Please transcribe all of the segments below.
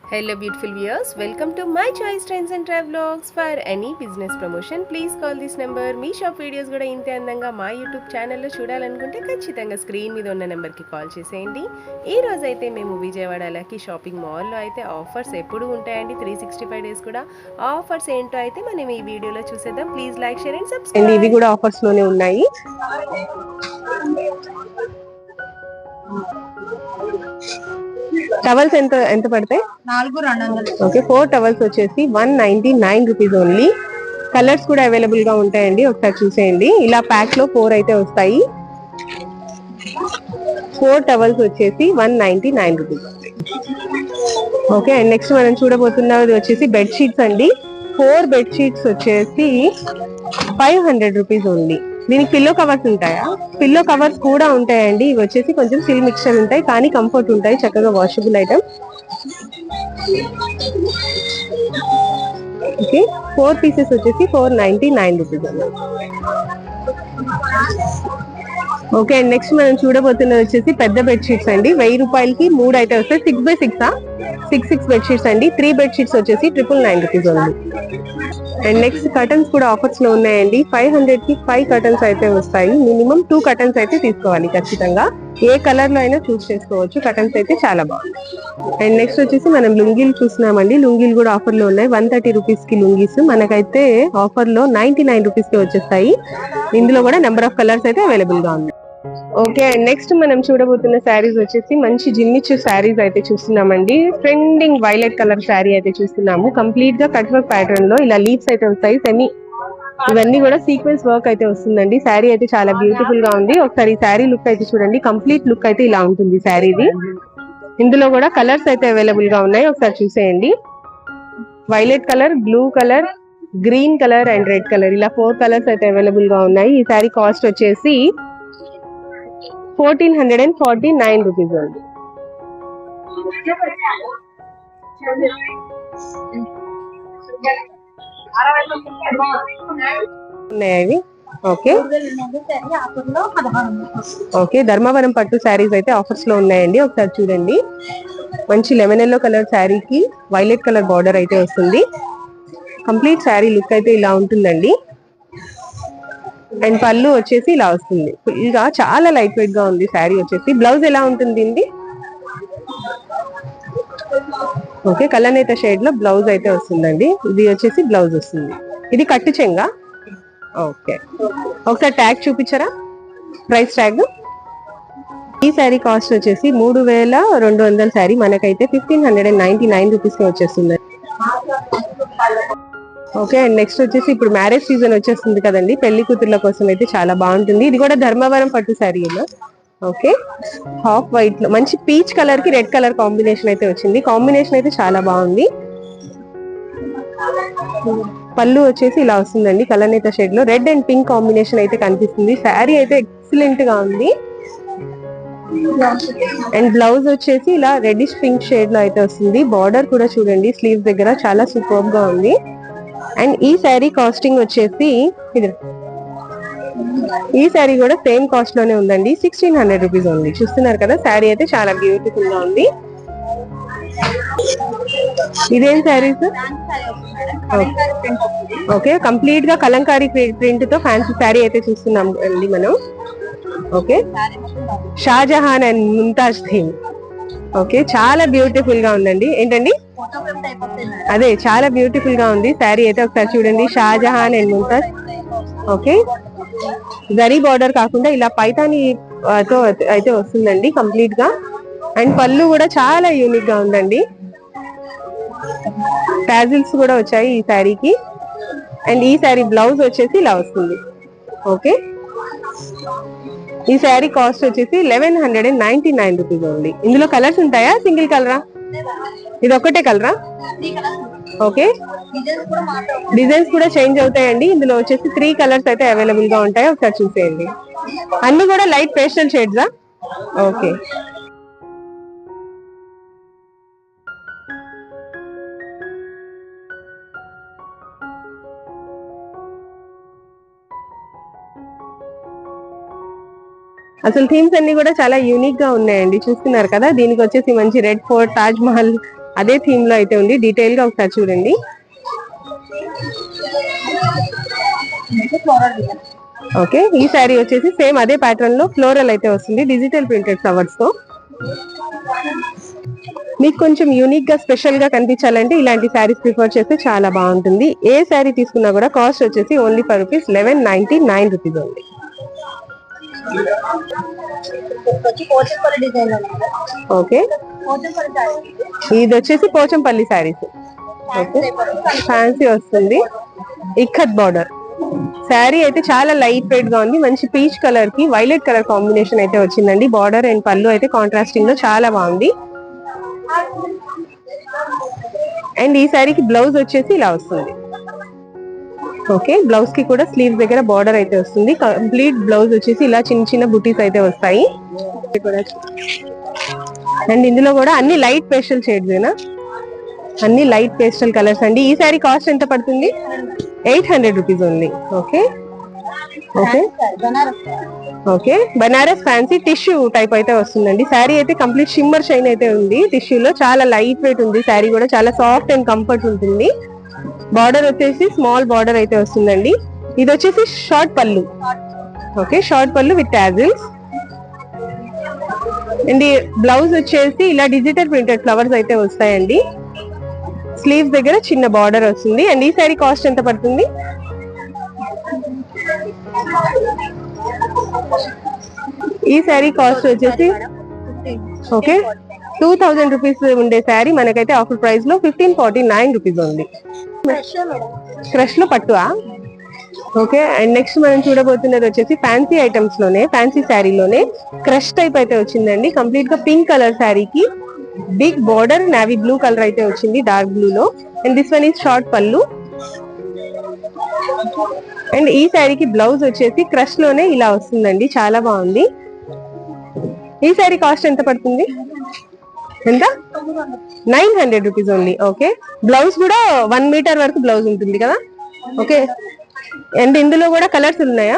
Hello beautiful viewers, welcome to my choice trends and travelogs. For any business promotion please call this number. Me shop videos కూడా ఇంతే అందంగా మా YouTube ఛానల్లో చూడాలనుకుంటే ఖచ్చితంగా screen మీద ఉన్న నెంబర్కి కాల్ చేసేయండి. ఈ రోజు అయితే మేము విజయవాడ లక్కీ షాపింగ్ మాల్లో అయితే ఆఫర్స్ ఎప్పుడు ఉంటాయండి, 365 డేస్ కూడా ఆఫర్స్ ఏంటో అయితే మనం ఈ వీడియోలో చూసేద్దాం. Please like share and subscribe. ఇవి కూడా ఆఫర్స్ లోనే ఉన్నాయి. టవల్స్ ఎంత పడతాయి? 4,200. ఓకే, 4 టవల్స్ వచ్చేసి 199 రూపీస్ ఓన్లీ. కలర్స్ కూడా అవైలబుల్ గా ఉంటాయండి, ఒకసారి చూసేయండి. ఇలా ప్యాక్ లో 4 అయితే వస్తాయి. 4 టవల్స్ వచ్చేసి 199 రూపీస్. ఓకే, అండ్ నెక్స్ట్ మనం చూడబోతున్నది వచ్చేసి బెడ్ షీట్స్ అండి. 4 బెడ్ షీట్స్ వచ్చేసి 500 రూపీస్ ఓన్లీ. దీనికి పిల్లో కవర్స్ ఉంటాయా? పిల్లో కవర్స్ కూడా ఉంటాయండి. ఇవి వచ్చేసి కొంచెం సిల్ మిక్చర్ ఉంటాయి, కానీ కంఫర్ట్ ఉంటాయి, చక్కగా వాషబుల్ ఐటమ్. ఓకే, 4 పీసెస్ వచ్చేసి 499 రూపీస్ అండి. ఓకే, అండ్ నెక్స్ట్ మనం చూడబోతున్నది వచ్చేసి పెద్ద బెడ్ షీట్స్ అండి. 1000 రూపాయలకి 3 అయితే వస్తాయి. 6x6 బెడ్ షీట్స్ అండి. 3 బెడ్ షీట్స్ వచ్చేసి 999 rupees only. And next curtains కూడా ఆఫర్స్ లో ఉన్నాయండి. 500 కి 5 కర్టన్స్ అయితే వస్తాయి. మినిమం 2 కర్టన్స్ అయితే తీసుకోవాలి ఖచ్చితంగా. ఏ కలర్ లో అయినా చూస్ చేసుకోవచ్చు. కర్టన్స్ అయితే చాలా బాగుంది. అండ్ నెక్స్ట్ వచ్చేసి మనం లుంగీలు చూస్తున్నామండి. లుంగీలు కూడా ఆఫర్ లో ఉన్నాయి. 130 రూపీస్ కి లుంగీస్ మనకైతే ఆఫర్ లో 99 రూపీస్ కి వచ్చేస్తాయి. ఇందులో కూడా నెంబర్ ఆఫ్ కలర్స్ అయితే అవైలబుల్ గా ఉన్నాయి. ఓకే, అండ్ నెక్స్ట్ మనం చూడబోతున్న శారీస్ వచ్చేసి మంచి జిమ్మిచ్చు శారీస్ అయితే చూస్తున్నామండి. ట్రెండింగ్ వైలెట్ కలర్ శారీ అయితే చూస్తున్నాము. కంప్లీట్ గా కట్ వర్క్ ప్యాటర్న్ లో ఇలా లీవ్స్ అయితే వస్తాయి. సెమీ ఇవన్నీ కూడా సీక్వెన్స్ వర్క్ అయితే వస్తుందండి. శారీ అయితే చాలా బ్యూటిఫుల్ గా ఉంది. ఒకసారి ఈ శారీ లుక్ అయితే చూడండి. కంప్లీట్ లుక్ అయితే ఇలా ఉంటుంది శారీది. ఇందులో కూడా కలర్స్ అయితే అవైలబుల్ గా ఉన్నాయి, ఒకసారి చూసేయండి. Violet colour, blue colour, green colour and red colour, ఇలా 4 కలర్స్ అయితే అవైలబుల్ గా ఉన్నాయి. ఈ శారీ కాస్ట్ వచ్చేసి 1449 రూపీస్ అండి. ఉన్నాయవి. ఓకే ఓకే, ధర్మవరం పట్టు శారీస్ అయితే ఆఫర్స్ లో ఉన్నాయండి, ఒకసారి చూడండి. మంచి లెమన్ ఎల్లో కలర్ శారీకి వైలెట్ కలర్ బార్డర్ అయితే వస్తుంది. కంప్లీట్ శారీ లుక్ అయితే ఇలా ఉంటుందండి. అండ్ పళ్ళు వచ్చేసి ఇలా వస్తుంది. ఫుల్ గా చాలా లైట్ వెయిట్ గా ఉంది శారీ వచ్చేసి. బ్లౌజ్ ఎలా ఉంటుంది అండి? ఓకే, కలనేత షేడ్ లో బ్లౌజ్ అయితే వస్తుందండి. ఇది వచ్చేసి బ్లౌజ్ వస్తుంది. ఇది కట్టు చెంగా. ఓకే, ఒకసారి ట్యాగ్ చూపించరా, ప్రైస్ ట్యాగ్. ఈ శారీ కాస్ట్ వచ్చేసి 3200 శారీ మనకైతే 1599 రూపీస్ వచ్చేస్తుంది. ఓకే, అండ్ నెక్స్ట్ వచ్చేసి ఇప్పుడు మ్యారేజ్ సీజన్ వచ్చేస్తుంది కదండి, పెళ్లి కూతుర్ల కోసం అయితే చాలా బాగుంటుంది. ఇది కూడా ధర్మవరం పట్టు శారీ. ఓకే, హాఫ్ వైట్ లో మంచి పీచ్ కలర్ కి రెడ్ కలర్ కాంబినేషన్ అయితే వచ్చింది. కాంబినేషన్ అయితే చాలా బాగుంది. పళ్ళు వచ్చేసి ఇలా వస్తుందండి, కలనేత షేడ్ లో రెడ్ అండ్ పింక్ కాంబినేషన్ అయితే కనిపిస్తుంది. శారీ అయితే ఎక్సలెంట్ గా ఉంది. అండ్ బ్లౌజ్ వచ్చేసి ఇలా రెడ్డిష్ పింక్ షేడ్ లో అయితే వస్తుంది. బార్డర్ కూడా చూడండి, స్లీవ్స్ దగ్గర చాలా సూపర్ గా ఉంది. అండ్ ఈ శారీ కాస్టింగ్ వచ్చేసి ఈ శారీ కూడా సేమ్ కాస్ట్ లోనే ఉందండి, 1600 రూపీస్ ఉంది. చూస్తున్నారు కదా, శారీ అయితే చాలా బ్యూటిఫుల్ గా ఉంది. ఇదేం శారీస్? ఓకే, కంప్లీట్ గా కలంకారీ ప్రింట్ తో ఫ్యాన్సీ శారీ అయితే చూస్తున్నాం అండి మనం. Okay, Shahjahan and Mumtaz theme. Okay, చాలా బ్యూటిఫుల్ గా ఉందండి. ఏంటండి? అదే, చాలా బ్యూటిఫుల్ గా ఉంది శారీ అయితే, ఒకసారి చూడండి. Shahjahan and Mumtaz. Okay, zari border కాకుండా ఇలా పైతాని తో అయితే వస్తుందండి కంప్లీట్ గా. అండ్ పళ్ళు కూడా చాలా యూనిక్ గా ఉందండి. టాజిల్స్ కూడా వచ్చాయి ఈ శారీకి. అండ్ ఈ శారీ బ్లౌజ్ వచ్చేసి ఇలా వస్తుంది. ఓకే, ఈ శారీ కాస్ట్ వచ్చేసి 1199 రూపీస్ ఉంది. ఇందులో కలర్స్ ఉంటాయా? సింగిల్ కలరా? ఇది ఒక్కటే కలరా? ఓకే, డిజైన్స్ కూడా చేంజ్ అవుతాయండి. ఇందులో వచ్చేసి 3 కలర్స్ అయితే అవైలబుల్ గా ఉంటాయి, ఒకసారి చూసేయండి. అన్ని కూడా లైట్ పేస్టల్ షేడ్సా? ఓకే, అసలు థీమ్స్ అన్ని కూడా చాలా యూనిక్ గా ఉన్నాయండి, చూస్తున్నారు కదా. దీనికి వచ్చేసి మంచి రెడ్ ఫోర్ట్, తాజ్ మహల్ అదే థీమ్ లో అయితే ఉంది. డీటెయిల్ గా ఒకసారి చూడండి. ఓకే, ఈ శారీ వచ్చేసి సేమ్ అదే ప్యాటర్న్ లో ఫ్లోరల్ అయితే వస్తుంది, డిజిటల్ ప్రింటెడ్ ఫ్లవర్స్ తో. మీకు కొంచెం యూనిక్ గా స్పెషల్ గా కనిపించాలంటే ఇలాంటి శారీస్ ప్రిఫర్ చేస్తే చాలా బాగుంటుంది. ఏ శారీ తీసుకున్నా కూడా కాస్ట్ వచ్చేసి ఓన్లీ ఫర్ రూపీస్ 1199 రూపీస్ ఉంది. ఓకే, ఇది వచ్చేసి పోచంపల్లి శారీస్. ఓకే, ఫ్యాన్సీ వస్తుంది, ఇక్కత్ బార్డర్. శారీ అయితే చాలా లైట్ వెయిట్ గా ఉంది. మంచి పీచ్ కలర్ కి వైలెట్ కలర్ కాంబినేషన్ అయితే వచ్చిందండి. బార్డర్ అండ్ పళ్ళు అయితే కాంట్రాస్టింగ్ లో చాలా బాగుంది. అండ్ ఈ శారీకి బ్లౌజ్ వచ్చేసి ఇలా వస్తుంది. ఓకే, బ్లౌజ్ కి కూడా స్లీవ్స్ దగ్గర బార్డర్ అయితే వస్తుంది. కంప్లీట్ బ్లౌజ్ వచ్చేసి ఇలా చిన్న చిన్న బుటీస్ అయితే వస్తాయి. అండ్ ఇందులో కూడా అన్ని లైట్ పేస్టల్ షేడ్స్, అన్ని లైట్ పేస్టల్ కలర్స్ అండి. ఈ శారీ కాస్ట్ ఎంత పడుతుంది? 800 రూపీస్ ఉంది. Okay okay okay, Banaras fancy tissue type అయితే వస్తుందండి. శారీ అయితే కంప్లీట్ షిమ్మర్ షైన్ అయితే ఉంది టిష్యూలో. చాలా లైట్ వెయిట్ ఉంది శారీ కూడా, చాలా సాఫ్ట్ అండ్ కంఫర్ట్ ఉంటుంది. బార్డర్ వచ్చేసి స్మాల్ బార్డర్ అయితే వస్తుందండి. ఇది వచ్చేసి షార్ట్ పళ్ళు. ఓకే, షార్ట్ పళ్ళు విత్ టాజిల్స్. అండ్ బ్లౌజ్ వచ్చేసి ఇలా డిజిటల్ ప్రింటెడ్ ఫ్లవర్స్ అయితే వస్తాయండి. స్లీవ్స్ దగ్గర చిన్న బార్డర్ వస్తుంది. అండ్ ఈ శారీ కాస్ట్ ఎంత పడుతుంది? ఈ శారీ కాస్ట్ వచ్చేసి ఓకే 2000 రూపీస్ ఉండే శారీ మనకైతే ఆఫర్ ప్రైస్ లో 1549 రూపీస్ ఉంది. క్రష్ లో పట్టువా? ఓకే, అండ్ నెక్స్ట్ మనం చూడబోతున్నది వచ్చేసి ఫ్యాన్సీ ఐటమ్స్ లోనే, ఫ్యాన్సీ శారీలోనే క్రష్ టైప్ అయితే వచ్చిందండి. కంప్లీట్ గా పింక్ కలర్ శారీకి big border navy blue colour అయితే వచ్చింది, డార్క్ బ్లూ లో. And this one is short pallu. అండ్ ఈ శారీకి బ్లౌజ్ వచ్చేసి క్రష్ లోనే ఇలా వస్తుందండి, చాలా బాగుంది. ఈ శారీ కాస్ట్ ఎంత పడుతుంది? ఎంత? 900 రూపీస్ ఓన్లీ. ఓకే, బ్లౌజ్ కూడా 1 మీటర్ వరకు బ్లౌజ్ ఉంటుంది కదా. ఓకే, అండ్ ఇందులో కూడా కలర్స్ ఉన్నాయా?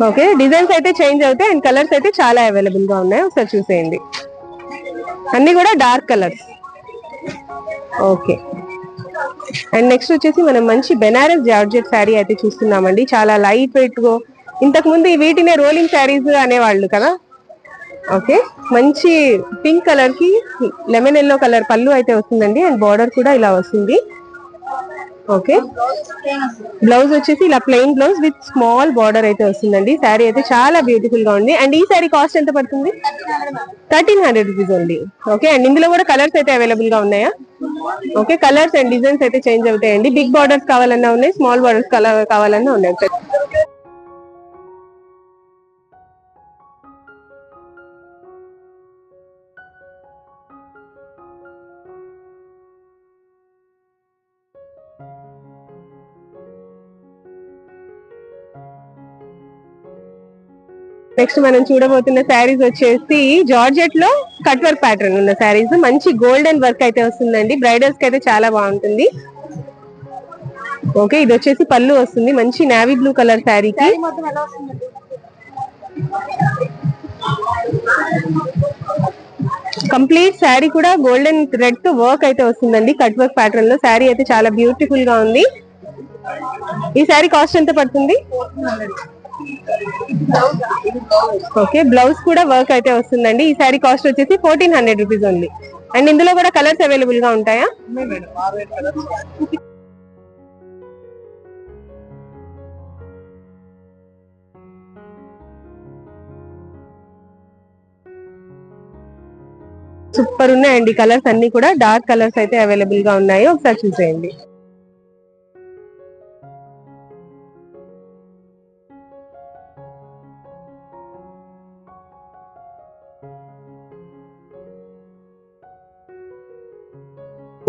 ఓకే, డిజైన్స్ అయితే చేంజ్ అవుతాయి అండ్ కలర్స్ అయితే చాలా అవైలబుల్ గా ఉన్నాయి, ఒకసారి చూసేయండి. అన్ని కూడా dark colours. Okay, and next వచ్చేసి మనం మంచి బెనారస్ జార్జెట్ శారీ అయితే చూస్తున్నామండి. చాలా లైట్ వెయిట్ గా, ఇంతకు ముందు వీటినే రోలింగ్ శారీస్ అనేవాళ్ళు కదా. ఓకే, మంచి పింక్ కలర్ కి లెమన్ ఎల్లో కలర్ పళ్ళు అయితే వస్తుందండి. అండ్ బార్డర్ కూడా ఇలా వస్తుంది. ఓకే, బ్లౌజ్ వచ్చేసి ఇలా plain blouse with small border అయితే వస్తుందండి. శారీ అయితే చాలా బ్యూటిఫుల్ గా ఉంది. అండ్ ఈ శారీ కాస్ట్ ఎంత పడుతుంది? 1300 రూపీస్ ఉంది. ఓకే, అండ్ ఇందులో కూడా కలర్స్ అయితే అవైలబుల్ గా ఉన్నాయా? ఓకే, కలర్స్ అండ్ డిజైన్స్ అయితే చేంజ్ అవుతాయండి. బిగ్ బార్డర్స్ కావాలన్నా ఉన్నాయి, స్మాల్ బార్డర్స్ కావాలన్నా ఉన్నాయి. నెక్స్ట్ మనం చూడబోతున్న శారీస్ వచ్చేసి జార్జెట్ లో కట్ వర్క్ ప్యాటర్న్ ఉన్న శారీస్. మంచి గోల్డెన్ వర్క్ అయితే వస్తుందండి, బ్రైడల్స్ కి అయితే చాలా బాగుంటుంది. ఓకే, ఇది వచ్చేసి పళ్ళు వస్తుంది, మంచి నావీ బ్లూ కలర్ శారీకి. కంప్లీట్ శారీ కూడా గోల్డెన్ థ్రెడ్ తో వర్క్ అయితే వస్తుందండి, కట్ వర్క్ ప్యాటర్న్ లో. శారీ అయితే చాలా బ్యూటిఫుల్ గా ఉంది. ఈ శారీ కాస్ట్ ఎంత పడుతుంది? ఓకే, బ్లౌజ్ కూడా వర్క్ అయితే వస్తుందండి. ఈ శారీ కాస్ట్ వచ్చేసి 1400 రూపీస్ ఉంది. అండ్ ఇందులో కూడా కలర్స్ అవైలబుల్ గా ఉంటాయా? సూపర్ ఉన్నాయండి కలర్స్ అన్ని కూడా. డార్క్ కలర్స్ అయితే అవైలబుల్ గా ఉన్నాయి, ఒకసారి చూసేయండి.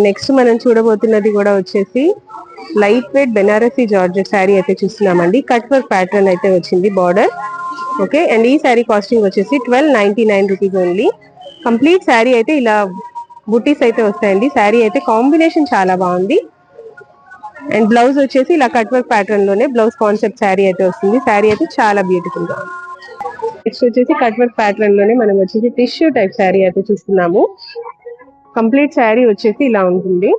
నెక్స్ట్ మనం చూడబోతున్నది కూడా వచ్చేసి light weight Banarasi georgette sari అయితే చూస్తున్నామండి. కట్ వర్క్ ప్యాటర్న్ అయితే వచ్చింది బార్డర్. ఓకే, అండ్ ఈ శారీ కాస్టింగ్ వచ్చేసి 1299 రూపీస్ ఓన్లీ. కంప్లీట్ శారీ అయితే ఇలా బుటీస్ అయితే వస్తాయండి. శారీ అయితే కాంబినేషన్ చాలా బాగుంది. అండ్ బ్లౌజ్ వచ్చేసి ఇలా కట్ వర్క్ ప్యాటర్న్ లోనే బ్లౌజ్ కాన్సెప్ట్ శారీ అయితే వస్తుంది. శారీ అయితే చాలా బ్యూటిఫుల్ గా ఉంది. నెక్స్ట్ వచ్చేసి కట్ వర్క్ ప్యాటర్న్ లోనే మనం వచ్చేసి టిష్యూ టైప్ శారీ అయితే చూస్తున్నాము. కంప్లీట్ శారీ వచ్చేసి ఇలా ఉంటుంది.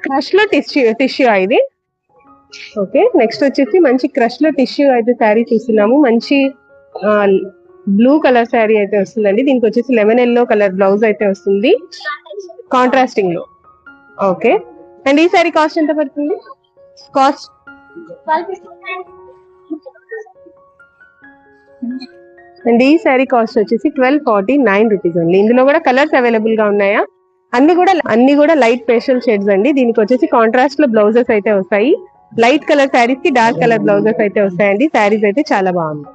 క్రష్ లో టిష్యూ ఇది. ఓకే, నెక్స్ట్ వచ్చేసి మంచి క్రష్ లో టిష్యూ అయితే శారీ చూస్తున్నాము. మంచి బ్లూ కలర్ శారీ అయితే వస్తుందండి. దీనికి వచ్చేసి లెమన్ ఎల్లో కలర్ బ్లౌజ్ అయితే వస్తుంది కాంట్రాస్టింగ్ లో. ఓకే, అండ్ ఈ శారీ కాస్ట్ ఎంత పడుతుంది? కాస్ట్ అండ్ ఈ శారీ కాస్ట్ వచ్చేసి 1249 రూపీస్ అండి. ఇందులో కూడా కలర్స్ అవైలబుల్ గా ఉన్నాయా? అన్ని కూడా లైట్ పేస్టల్ షేడ్స్ అండి. దీనికి వచ్చేసి కాంట్రాస్ట్ లో బ్లౌజెస్ అయితే వస్తాయి. లైట్ కలర్ శారీస్ కి డార్క్ కలర్ బ్లౌజెస్ అయితే వస్తాయండి. శారీస్ అయితే చాలా బాగుంది.